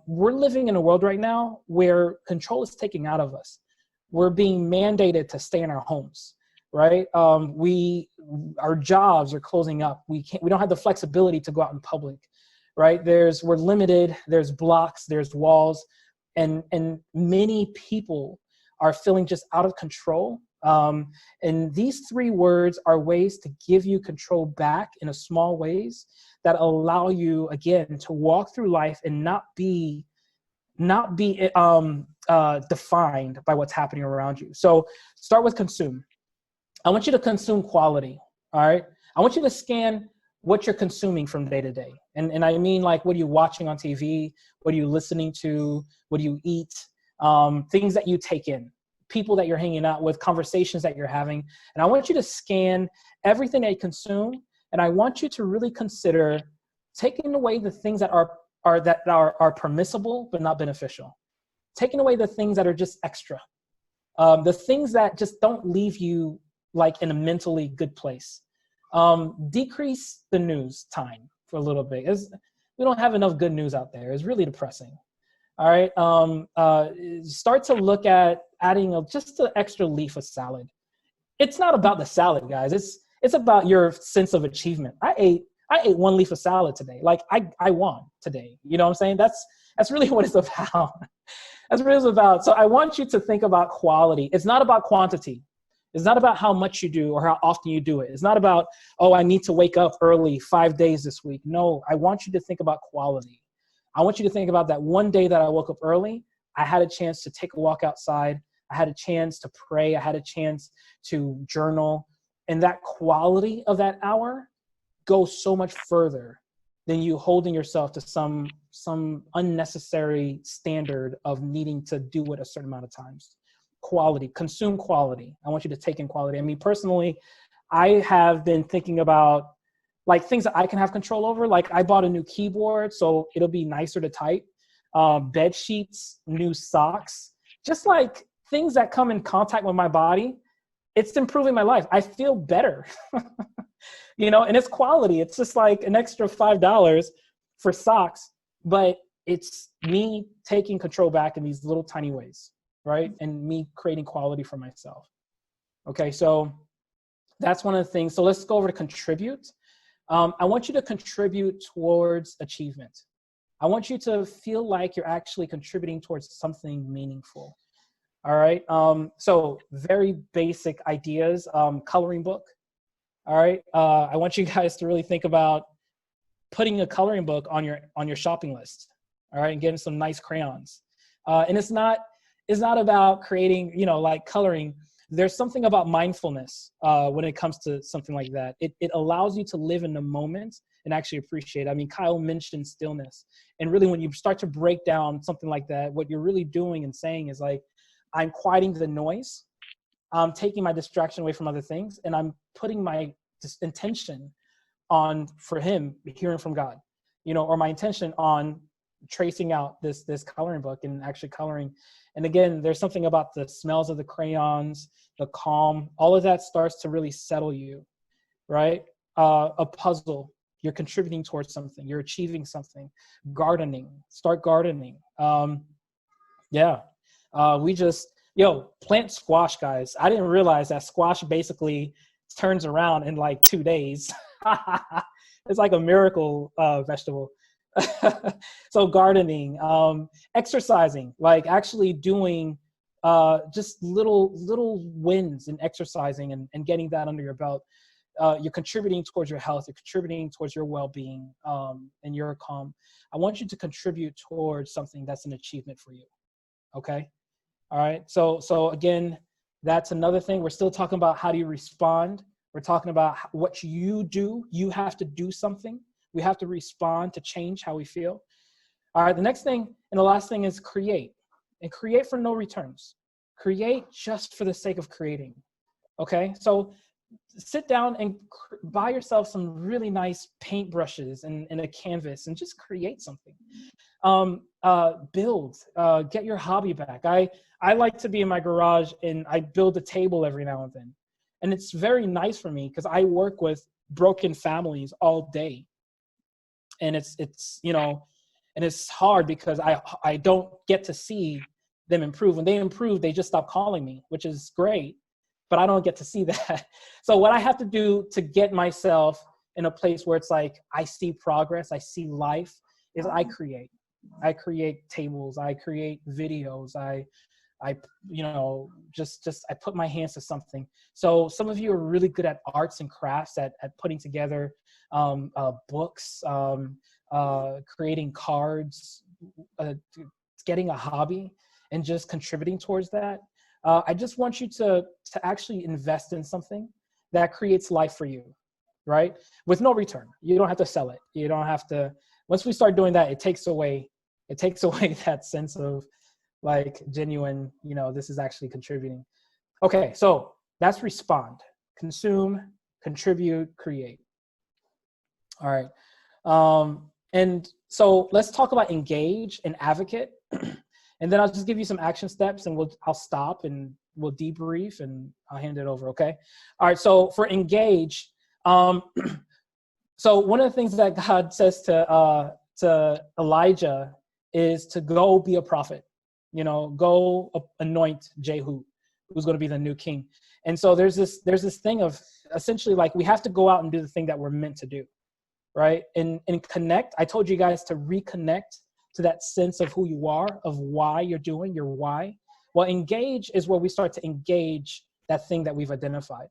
We're living in a world right now where control is taken out of us. We're being mandated to stay in our homes, right? Our jobs are closing up. We don't have the flexibility to go out in public, right? We're limited. There's blocks. There's walls, and many people are feeling just out of control. And these 3 words are ways to give you control back in a small ways that allow you, again, to walk through life and not be defined by what's happening around you. So start with consume. I want you to consume quality. All right. I want you to scan what you're consuming from day to day. And I mean, like, what are you watching on TV? What are you listening to? What do you eat? Things that you take in, people that you're hanging out with, conversations that you're having. And I want you to scan everything that you consume. And I want you to really consider taking away the things that are permissible, but not beneficial. Taking away the things that are just extra. The things that just don't leave you like in a mentally good place. Decrease the news time for a little bit. We don't have enough good news out there. It's really depressing. All right. Start to look at adding just an extra leaf of salad. It's not about the salad, guys. It's about your sense of achievement. I ate 1 leaf of salad today. Like I won today. You know what I'm saying? That's really what it's about. That's what it's about. So I want you to think about quality. It's not about quantity. It's not about how much you do or how often you do it. It's not about, oh, I need to wake up early 5 days this week. No, I want you to think about quality. I want you to think about that one day that I woke up early. I had a chance to take a walk outside. I had a chance to pray. I had a chance to journal. And that quality of that hour goes so much further than you holding yourself to some unnecessary standard of needing to do it a certain amount of times. Quality, consume quality. I want you to take in quality. I mean, personally, I have been thinking about like things that I can have control over. Like I bought a new keyboard, so it'll be nicer to type. Bed sheets, new socks, just like things that come in contact with my body. It's improving my life. I feel better, and it's quality. It's just like an extra $5 for socks, but it's me taking control back in these little tiny ways, right? And me creating quality for myself. Okay, so that's one of the things. So let's go over to contribute. I want you to contribute towards achievement. I want you to feel like you're actually contributing towards something meaningful. All right. So very basic ideas, coloring book. All right. I want you guys to really think about putting a coloring book on your shopping list. All right. And getting some nice crayons. And it's not about creating, like coloring. There's something about mindfulness when it comes to something like that. It allows you to live in the moment and actually appreciate it. I mean, Kyle mentioned stillness. And really, when you start to break down something like that, what you're really doing and saying is like, I'm quieting the noise. I'm taking my distraction away from other things. And I'm putting my intention on, for him, hearing from God, or my intention on tracing out this coloring book and actually coloring. And again, there's something about the smells of the crayons, the calm, all of that starts to really settle you, right? A puzzle, you're contributing towards something, you're achieving something. Gardening, start gardening. Plant squash, guys. I didn't realize that squash basically turns around in like 2 days. It's like a miracle vegetable. So gardening, exercising, like actually doing just little wins in exercising and getting that under your belt. You're contributing towards your health. You're contributing towards your well-being and your calm. I want you to contribute towards something that's an achievement for you. Okay. All right. So again, that's another thing. We're still talking about how do you respond. We're talking about what you do. You have to do something. We have to respond to change how we feel. All right, the next thing and the last thing is create. And create for no returns. Create just for the sake of creating. Okay, so sit down and buy yourself some really nice paintbrushes and a canvas and just create something. Build, get your hobby back. I like to be in my garage and I build a table every now and then. And it's very nice for me because I work with broken families all day. And it's you know, and it's hard because I don't get to see them improve. When they improve, they just stop calling me, which is great, but I don't get to see that. So what I have to do to get myself in a place where it's like, I see progress, I see life, is I create tables, I create videos, I you know, just I put my hands to something. So some of you are really good at arts and crafts, at putting together books, creating cards, getting a hobby, and just contributing towards that. I just want you to actually invest in something that creates life for you, right? With no return. You don't have to sell it. You don't have to. Once we start doing that, it takes away that sense of like genuine, you know, this is actually contributing. Okay, so that's respond, consume, contribute, create. All right. And so let's talk about engage and advocate. And then I'll just give you some action steps and I'll stop and we'll debrief and I'll hand it over, okay? All right, so for engage, so one of the things that God says to Elijah is to go be a prophet, you know, go anoint Jehu, who's going to be the new king. And so there's this thing of essentially like we have to go out and do the thing that we're meant to do, right? And connect. I told you guys to reconnect to that sense of who you are, of why you're doing your why. Well, engage is where we start to engage that thing that we've identified,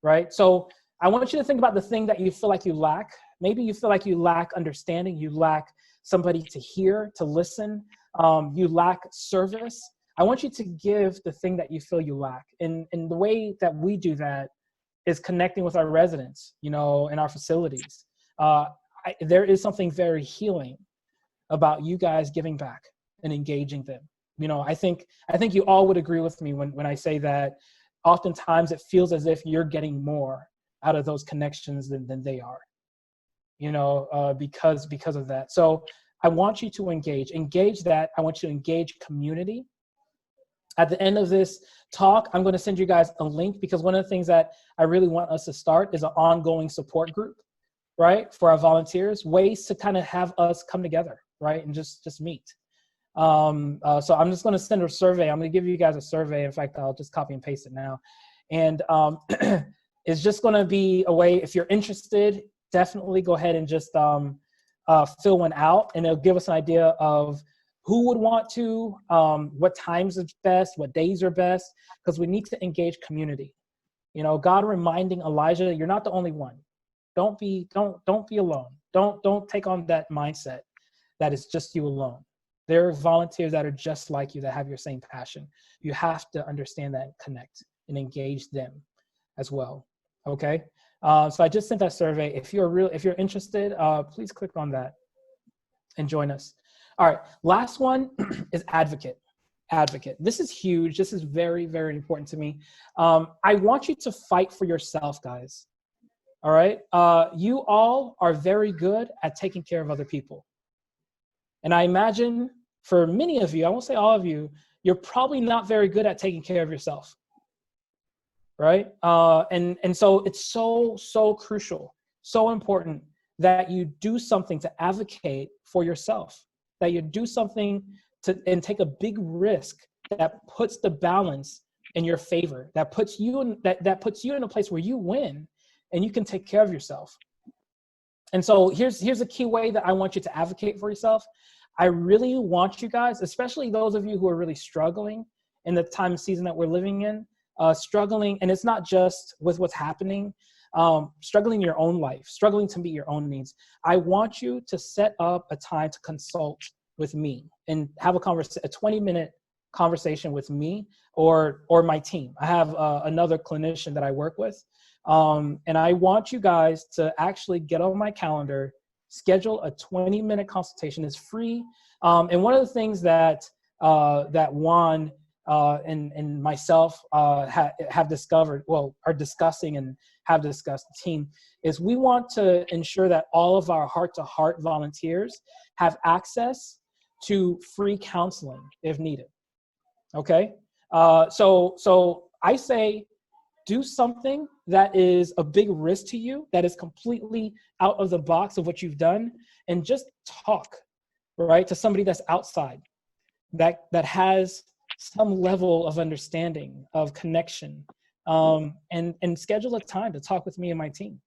right? So I want you to think about the thing that you feel like you lack. Maybe you feel like you lack understanding, you lack somebody to hear, to listen, you lack service. I want you to give the thing that you feel you lack. And the way that we do that is connecting with our residents, you know, in our facilities. There is something very healing about you guys giving back and engaging them. You know, I think you all would agree with me when I say that oftentimes it feels as if you're getting more out of those connections than they are, you know, because of that. So I want you to engage that. I want you to engage community. At the end of this talk, I'm going to send you guys a link because one of the things that I really want us to start is an ongoing support group, right? For our volunteers, ways to kind of have us come together, right? And just meet. So I'm just going to send a survey. I'm going to give you guys a survey. In fact, I'll just copy and paste it now. And it's just going to be a way, if you're interested, definitely go ahead and just fill one out, and it'll give us an idea of who would want to, what times are best, what days are best, because we need to engage community. You know, God reminding Elijah, you're not the only one. Don't be alone. Don't take on that mindset that it's just you alone. There are volunteers that are just like you, that have your same passion. You have to understand that and connect and engage them as well. Okay. So I just sent that survey. If you're interested, please click on that and join us. All right. Last one is advocate. Advocate. This is huge. This is very, very important to me. I want you to fight for yourself, guys. All right. You all are very good at taking care of other people. And I imagine for many of you, I won't say all of you, you're probably not very good at taking care of yourself. Right? And so it's so crucial, so important that you do something to advocate for yourself, that you do something and take a big risk that puts the balance in your favor, that puts you in a place where you win and you can take care of yourself. And so here's a key way that I want you to advocate for yourself. I really want you guys, especially those of you who are really struggling in the time and season that we're living in, struggling, and it's not just with what's happening, struggling in your own life, struggling to meet your own needs. I want you to set up a time to consult with me and have a 20-minute conversation with me or my team. I have another clinician that I work with, and I want you guys to actually get on my calendar, schedule a 20-minute consultation. It's free. And one of the things that Juan and myself have discovered, well, are discussing and have discussed, the team, is we want to ensure that all of our heart-to-heart volunteers have access to free counseling if needed. Okay? So I say, do something that is a big risk to you, that is completely out of the box of what you've done, and just talk, right, to somebody that's outside, that has some level of understanding, of connection, and schedule a time to talk with me and my team.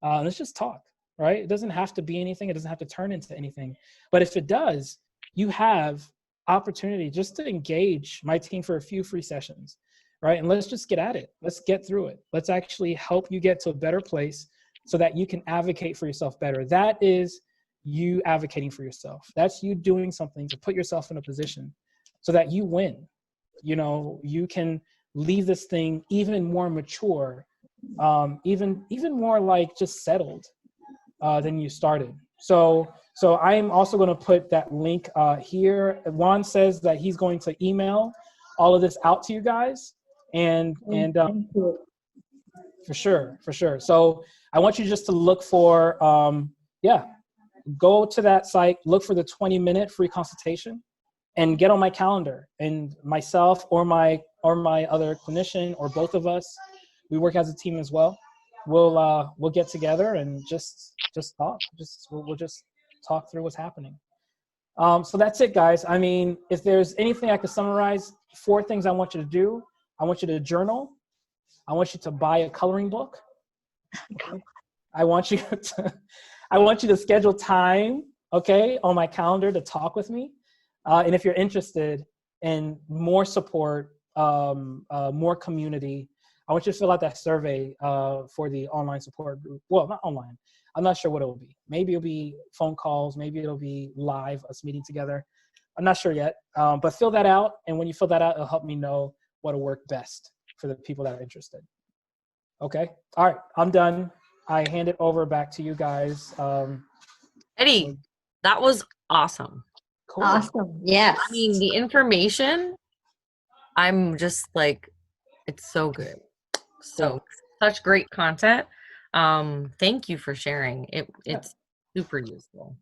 Let's just talk, right? It doesn't have to be anything. It doesn't have to turn into anything. But if it does, you have opportunity just to engage my team for a few free sessions, right? And let's just get at it. Let's get through it. Let's actually help you get to a better place so that you can advocate for yourself better. That is you advocating for yourself. That's you doing something to put yourself in a position so that you win. You know, you can leave this thing even more mature, even more like just settled than you started. So I'm also going to put that link here. Juan says that he's going to email all of this out to you guys, and for sure. So I want you just to look for go to that site, look for the 20-minute free consultation, and get on my calendar. And myself or my other clinician, or both of us, we work as a team as well. We'll get together and just talk. We'll just talk through what's happening. So that's it, guys. I mean, if there's anything I could summarize, 4 things I want you to do. I want you to journal. I want you to buy a coloring book. Okay? I want you to schedule time, okay, on my calendar to talk with me. And if you're interested in more support, more community, I want you to fill out that survey for the online support group. Well, not online. I'm not sure what it will be. Maybe it'll be phone calls. Maybe it'll be live, us meeting together. I'm not sure yet. But fill that out. And when you fill that out, it'll help me know what'll work best for the people that are interested. Okay. All right. I'm done. I hand it over back to you guys. Eddie, that was awesome. Cool. Awesome. Yes. I mean, the information, I'm just like, it's so good. So such great content. Thank you for sharing. It's super useful.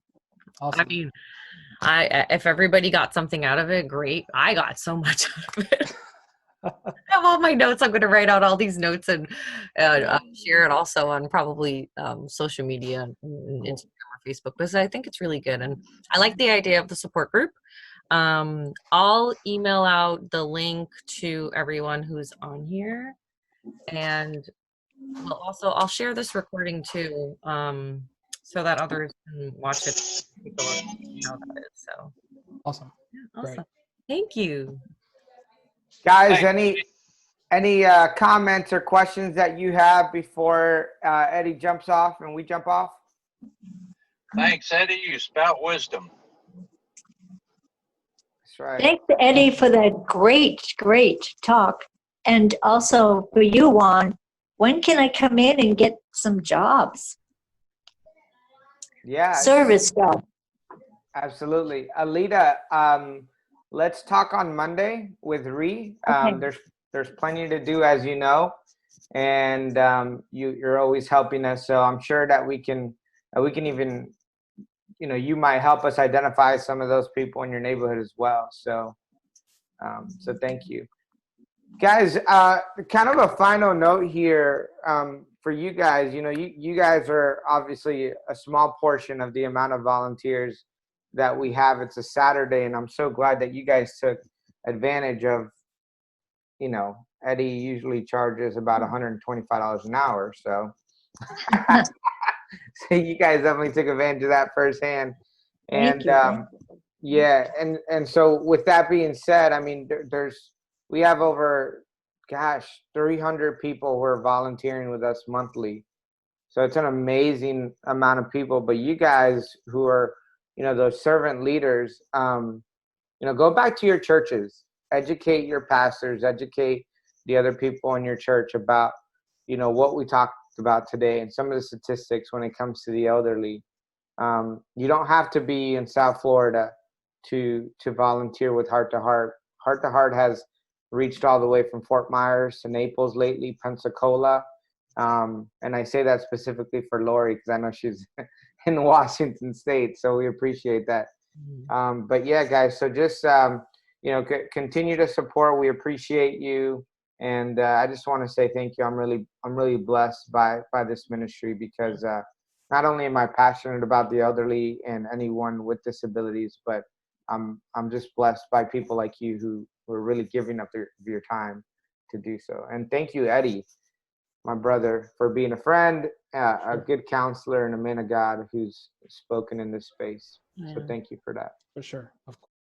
Awesome. I mean, if everybody got something out of it, great. I got so much out of it. I have all my notes. I'm going to write out all these notes and share it also on probably social media, Instagram or Facebook, because I think it's really good. And I like the idea of the support group. I'll email out the link to everyone who's on here. And I'll share this recording too, so that others can watch it. Take a look how that is. So awesome. awesome. Great. Thank you. Guys, Thanks. any comments or questions that you have before Eddie jumps off and we jump off? Thanks, Eddie. You spout wisdom. That's right. Thanks, Eddie, for that great talk. And also for you, Juan, when can I come in and get some jobs? Yeah. Service job. Absolutely. Alita, let's talk on Monday with Ree. Okay. There's plenty to do, as you know, and you're always helping us. So I'm sure that we can even, you might help us identify some of those people in your neighborhood as well. So thank you, guys. Kind of a final note here for you guys. You guys are obviously a small portion of the amount of volunteers that we have. It's a Saturday, and I'm so glad that you guys took advantage of, Eddie usually charges about $125 an hour. So, so you guys definitely took advantage of that firsthand. And, yeah. And so with that being said, I mean, we have over, 300 people who are volunteering with us monthly. So it's an amazing amount of people, but you guys who are, those servant leaders, go back to your churches, educate your pastors, educate the other people in your church about, what we talked about today and some of the statistics when it comes to the elderly. You don't have to be in South Florida to volunteer with Heart to Heart. Heart to Heart has reached all the way from Fort Myers to Naples lately, Pensacola. And I say that specifically for Lori because I know she's in Washington State, so we appreciate that. But yeah, guys, so just continue to support. We appreciate you, and I just want to say thank you. I'm really blessed by this ministry because not only am I passionate about the elderly and anyone with disabilities, but I'm just blessed by people like you who are really giving up your time to do so. And thank you, Eddie, my brother, for being a friend, a good counselor, and a man of God who's spoken in this space. So thank you for that. For sure. Of course.